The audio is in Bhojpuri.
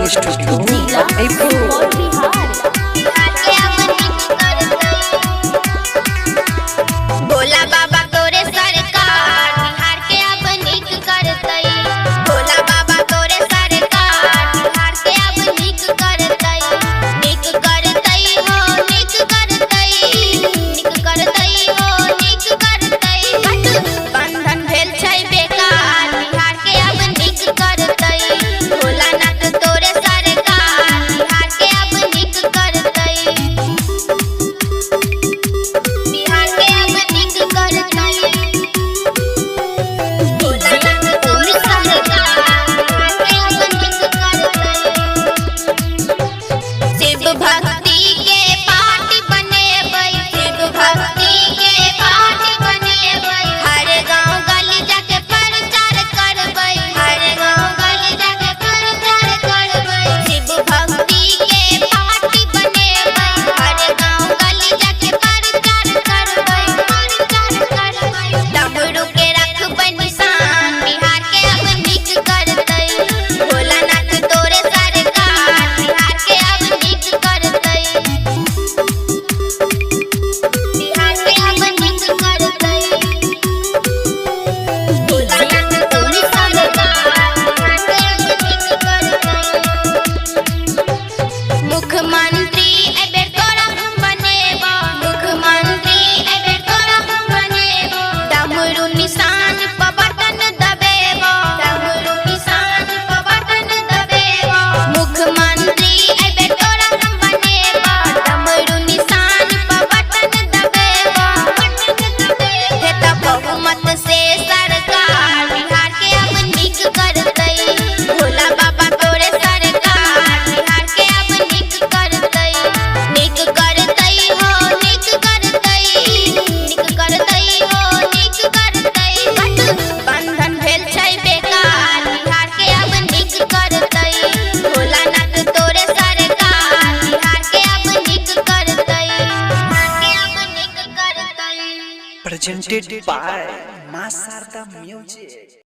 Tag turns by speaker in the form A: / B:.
A: रिकॉर्डिंग स्टूडियो
B: भोला बाबा तोरे सरकार बिहार के अब निक करतई। भोला बाबा तोरे सरकार बिहार के अब निक करतई। निक करतई हो निक करतई। निक करतई हो निक करतई। बंधन भेल छै बेकार बिहार के अब निक करतई। भोला नाथ तोरे सरकार बिहार के अब निक करतई। बिहार के अब निक करतई। भोला नाथ तोरे सरकार बिहार के अब निक करतई। शिव भक्ति के पार्टी बनेबै। शिव भक्ति के पार्टी बनेबै। हर गांव गली जाके प्रचार करबै। हर गांव गली जाके प्रचार करबै। शिव भक्ति के पार्टी बनेबै। हर गांव गली जाके प्रचार करबै। प्रचार करबै। डमरू के रखबै निशान बिहार के अब निक करतई। भोला नाथ तोरे सरकार बिहार के अब निक करतई। बिहार के अब निक करतई। भोला नाथ तोरे सरकार बिहार के अब निक करतई। मुख्यमंत्री एबेर तोरा हम बनेबो। मुख्यमंत्री एबेर तोरा हम बनेबो। डमरू निशान पर बटन दबेबो। डमरू निशान पर बटन दबेबो। मुख्यमंत्री एबेर तोरा हम बनेबो। डमरू निशान पर बटन दबेबो। हे त बहुमत से सरकार बिहार के अब निक करतई। भोला बाबा तोरे सरकार बिहार के अब निक करतई। निक करतई हो निक करतई। निक करतई हो निक करतई। बंधन भेल छै बेकार बिहार के अब निक करतई। भोला नाथ तोरे सरकार बिहार के अब निक करतई। बिहार के अब निक करतई।
A: presented by मां शारदा म्यूजिक।